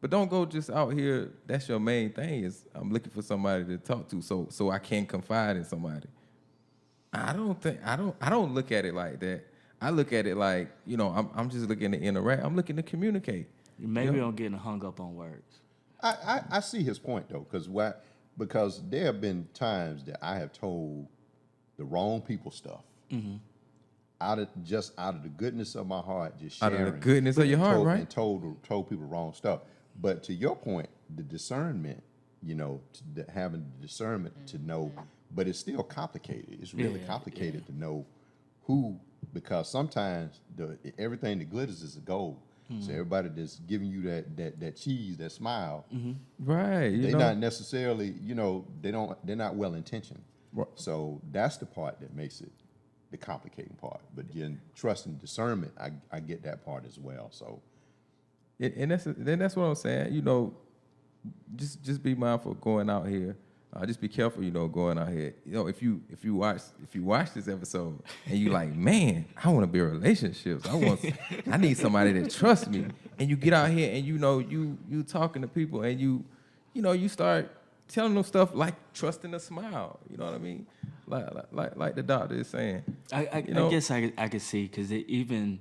But don't go just out here. That's your main thing. Is I'm looking for somebody to talk to, so I can confide in somebody. I don't look at it like that. I look at it like I'm just looking to interact. I'm looking to communicate. Maybe I'm getting hung up on words. I see his point though, because there have been times that I have told the wrong people stuff. Out of the goodness of my heart, just Out sharing. of the goodness of your heart, right? And told people wrong stuff. But to your point, the discernment, having the discernment to know, but it's still complicated. It's really complicated to know who, because sometimes everything that glitters is the gold. So everybody that's giving you that cheese, that smile, Right? they're not necessarily, they're not well intentioned. Right. So that's the part that makes it the complicating part. But then trust and discernment, I get that part as well. So. And that's what I'm saying. Just be mindful going out here. Just be careful, going out here. If you watch this episode and you like, man, I want to build relationships. I need somebody that trusts me. And you get out here and you talking to people and you start telling them stuff like trusting a smile. You know what I mean? Like the doctor is saying. I guess I could see because even.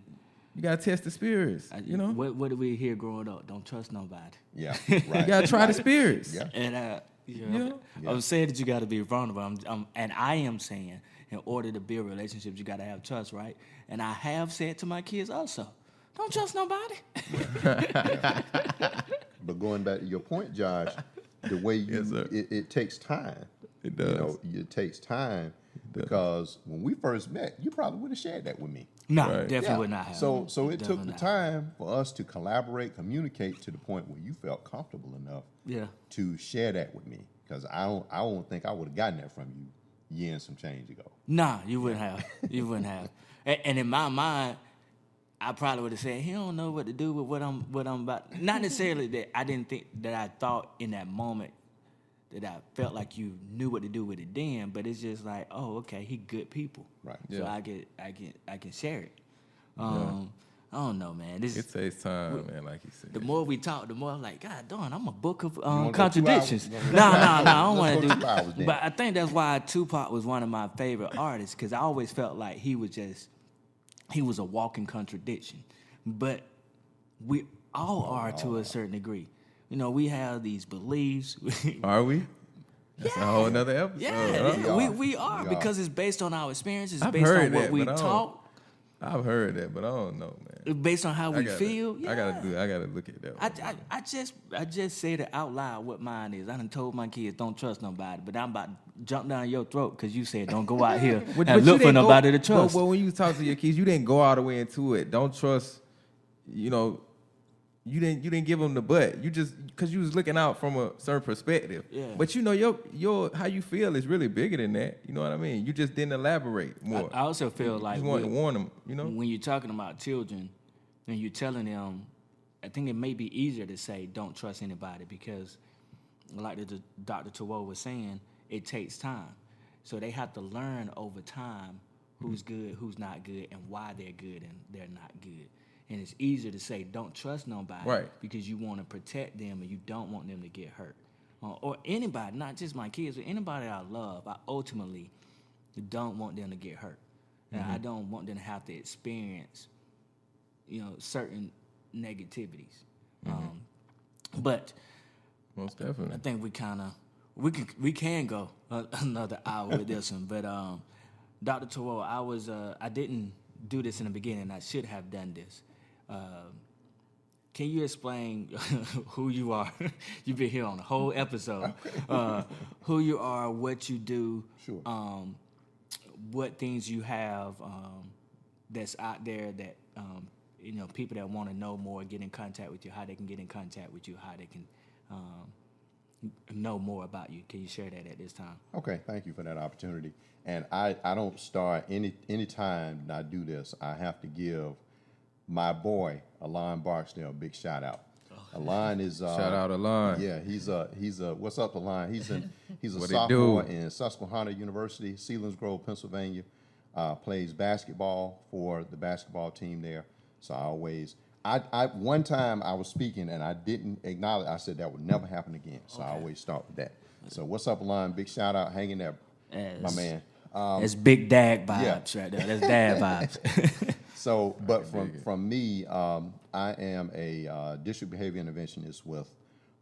You gotta test the spirits. What did we hear growing up? Don't trust nobody. Yeah, right. You gotta try the spirits. Yeah. And I'm saying that you got to be vulnerable. And I am saying, in order to build relationships, you got to have trust, right? And I have said to my kids also, don't trust nobody. But going back to your point, Josh, the way it takes time. It does. It takes time because when we first met, you probably would have shared that with me. No, Right. definitely would not have. So it took Definitely the not. time for us to collaborate, communicate to the point where you felt comfortable enough to share that with me. Because I don't think I would have gotten that from you a year and some change ago. Nah, you wouldn't have. You wouldn't have. And in my mind, I probably would have said, he don't know what to do with what I'm about. Not necessarily that I didn't think that I thought in that moment that I felt like you knew what to do with it then, but it's just like, oh, okay, he good people. Right. So Yeah. I can share it. I don't know, man. It takes time, man, like you said. The more we talk, the more I'm like, God darn, I'm a book of wanna go 2 contradictions. hours? No, I don't Let's want go to do. 2 hours then. But I think that's why Tupac was one of my favorite artists because I always felt like he was a walking contradiction. But we all are to a certain degree. We have these beliefs. Are we? That's a whole nother episode. Yeah, we are We because it's based on our experiences, I've based heard on what that, we but I don't- taught, I've heard that, but I don't know, man. based on how we feel. I gotta look at that one. I just said it out loud what mine is. I done told my kids don't trust nobody, but I'm about to jump down your throat because you said don't go out here But and you look for didn't nobody to But trust. when you talk to your kids, you didn't go all the way into it. Don't trust, you didn't give them the butt. You just because you was looking out from a certain perspective. Yeah. But your how you feel is really bigger than that. You know what I mean? You just didn't elaborate more. I also feel You like just wanted to warn them. when you're talking about children and you're telling them, I think it may be easier to say don't trust anybody because, like Dr. Terwell was saying, it takes time. So they have to learn over time who's good, who's not good, and why they're good and they're not good. And it's easier to say don't trust nobody Right. because you want to protect them and you don't want them to get hurt. Or anybody, not just my kids, but anybody I love, I ultimately don't want them to get hurt. And I don't want them to have to experience, certain negativities. But Most definitely. I think we can go another hour with this one. But Dr. Terrell, I didn't do this in the beginning. I should have done this. Can you explain who you are? You've been here on the whole episode. Who you are, what you do, Sure. what things you have that's out there that people that want to know more, get in contact with you, how they can get in contact with you, how they can know more about you. Can you share that at this time? Okay, thank you for that opportunity. And I don't start any time that I do this, I have to give my boy, Alon Barksdale, a big shout out. Alon is Shout out Alon. Yeah, he's a what's up, Alon? He's a What it sophomore do? in Susquehanna University, Selinsgrove, Pennsylvania. Plays basketball for the basketball team there. So I one time I was speaking and I didn't acknowledge. I said that would never happen again. So I always start with that. So what's up, Alon? Big shout out, hanging there, my man. That's big dad vibes yeah. right there. That's dad vibes. So, but from me, I am a district behavior interventionist with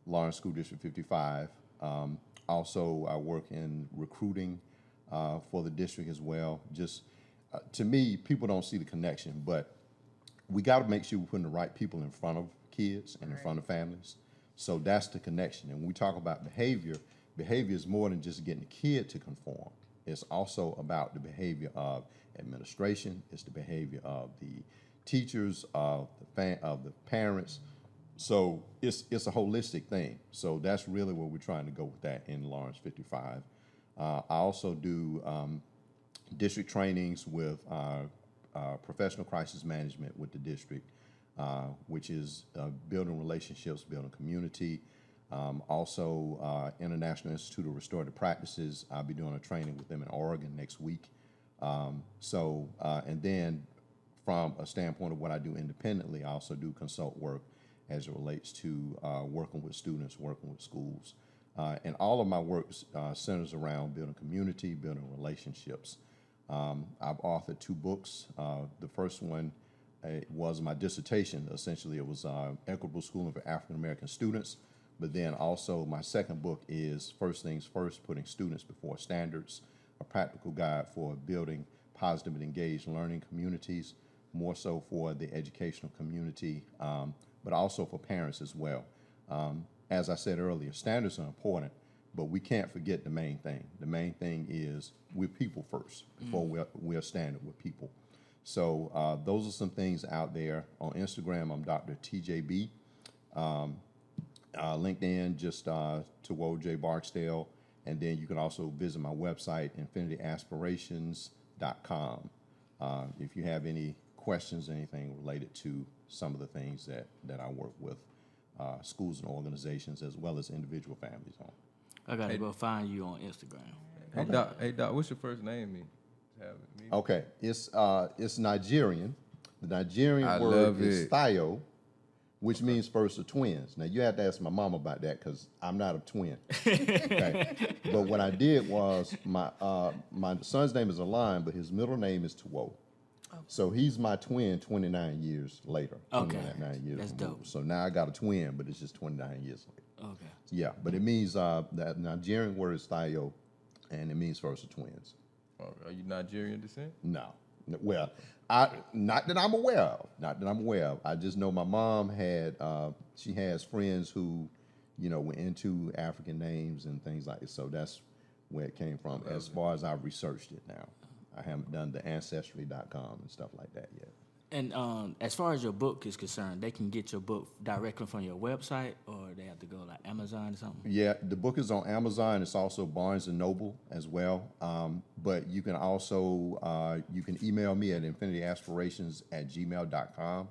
Lawrence School District 55. Also, I work in recruiting for the district as well. Just to me, people don't see the connection, but we got to make sure we're putting the right people in front of kids and in front of families. So that's the connection. And when we talk about behavior, behavior is more than just getting the kid to conform. It's also about the behavior of administration. It's the behavior of the teachers, of the parents. So it's a holistic thing. So that's really where we're trying to go with that in Lawrence 55. I also do district trainings with professional crisis management with the district, which is building relationships, building community. Also, International Institute of Restorative Practices. I'll be doing a training with them in Oregon next week. And then from a standpoint of what I do independently, I also do consult work as it relates to working with students, working with schools. And all of my work centers around building community, building relationships. I've authored 2 books. The first one was my dissertation. Essentially, it was Equitable Schooling for African American Students. But then also my second book is First Things First, Putting Students Before Standards, a practical guide for building positive and engaged learning communities, more so for the educational community, but also for parents as well. As I said earlier, standards are important, but we can't forget the main thing. The main thing is we're people first before we're standard with people. So those are some things out there. On Instagram, I'm Dr. TJB. LinkedIn, just Terrell J. Barksdale. And then you can also visit my website, infinityaspirations.com. If you have any questions, anything related to some of the things that I work with schools and organizations as well as individual families on. I got to go find you on Instagram. Hey, Doc, what's your first name mean? Okay, it's Nigerian. The Nigerian I word love is it. Thayo, which means first of twins. Now, you have to ask my mom about that because I'm not a twin. Okay? But what I did was my son's name is Alon, but his middle name is Tuwo. So he's my twin 29 years later. Okay. 29 years That's removed. dope. So now I got a twin, but it's just 29 years later. Okay. Yeah, but it means, that Nigerian word is Thayo, and it means first of twins. Are you Nigerian descent? No. Well, not that I'm aware of. Not that I'm aware of. I just know my mom had, she has friends who, were into African names and things like that. So that's where it came from. As far as I've researched it now, I haven't done the ancestry.com and stuff like that yet. And as far as your book is concerned, they can get your book directly from your website, or they have to go like Amazon or something? Yeah, the book is on Amazon. It's also Barnes & Noble as well. But you can also, you can email me at infinityaspirations@gmail.com.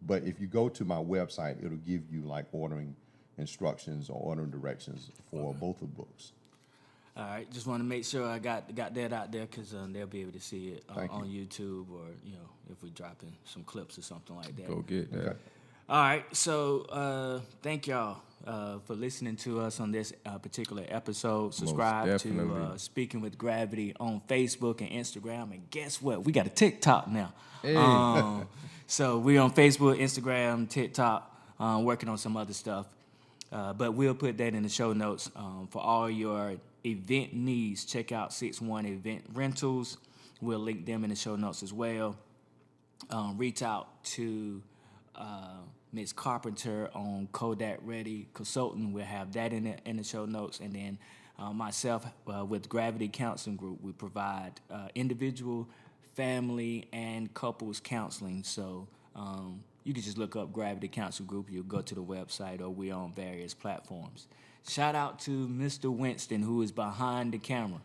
But if you go to my website, it'll give you like ordering instructions or ordering directions for both of the books. All right, just want to make sure I got that out there because they'll be able to see it on YouTube, or if we drop in some clips or something like that. Go get that. Okay. All right, so thank y'all for listening to us on this particular episode. Subscribe to definitely. Speaking with Gravity on Facebook and Instagram. And guess what? We got a TikTok now. Hey. So we're on Facebook, Instagram, TikTok, working on some other stuff. But we'll put that in the show notes. For all your event needs, check out 61 Event Rentals. We'll link them in the show notes as well. Reach out to Ms. Carpenter on Kodak Ready Consulting. We'll have that in the show notes. And then myself with Gravity Counseling Group, we provide individual, family, and couples counseling. So you can just look up Gravity Counseling Group. You'll go to the website, or we're on various platforms. Shout out to Mr. Winston, who is behind the camera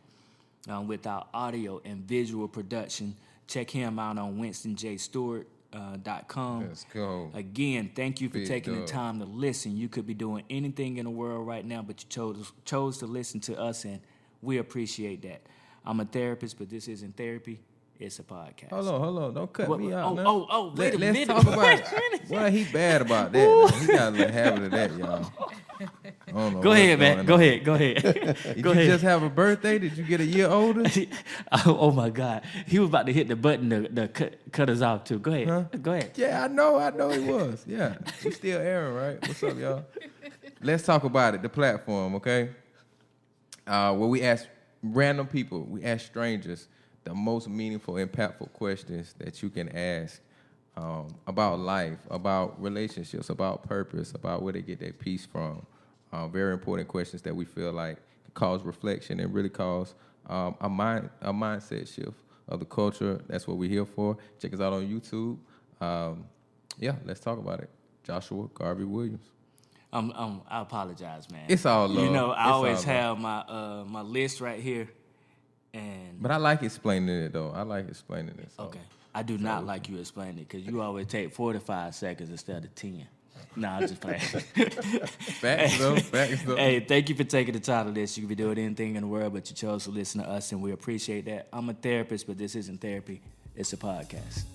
with our audio and visual production. Check him out on winstonjstewart.com. Let's go. Again, thank you for Big taking the dog. time to listen. You could be doing anything in the world right now, but you chose to listen to us, and we appreciate that. I'm a therapist, but this isn't therapy. It's a podcast. Hold on. Don't cut What- me out now. wait a Let's minute. talk about it. Well, he bad about that. Man. He got a little habit of that, y'all. I don't know Go what's ahead, man. going Go on. ahead. Did Go you ahead. just have a birthday? Did you get a year older? Oh my God. He was about to hit the button to cut us off too. Go ahead. Huh? Go ahead. Yeah, I know he was. Yeah, we still airing, right? What's up, y'all? Let's talk about it, the platform, okay? Where we ask random people, we ask strangers the most meaningful, impactful questions that you can ask about life, about relationships, about purpose, about where they get their peace from. Very important questions that we feel like cause reflection and really cause a mindset shift of the culture. That's what we're here for. Check us out on YouTube. Yeah, let's talk about it. Joshua Garvey Williams. I apologize, man. It's all love. You know, I It's always all have my list right here, and But I like explaining it, though. I like explaining it. So. okay, I do not like you explaining it because you always take 45 seconds instead of 10. Nah, I'm just playing. Facts, though. Hey, thank you for taking the time to this. You could be doing anything in the world, but you chose to listen to us, and we appreciate that. I'm a therapist, but this isn't therapy. It's a podcast.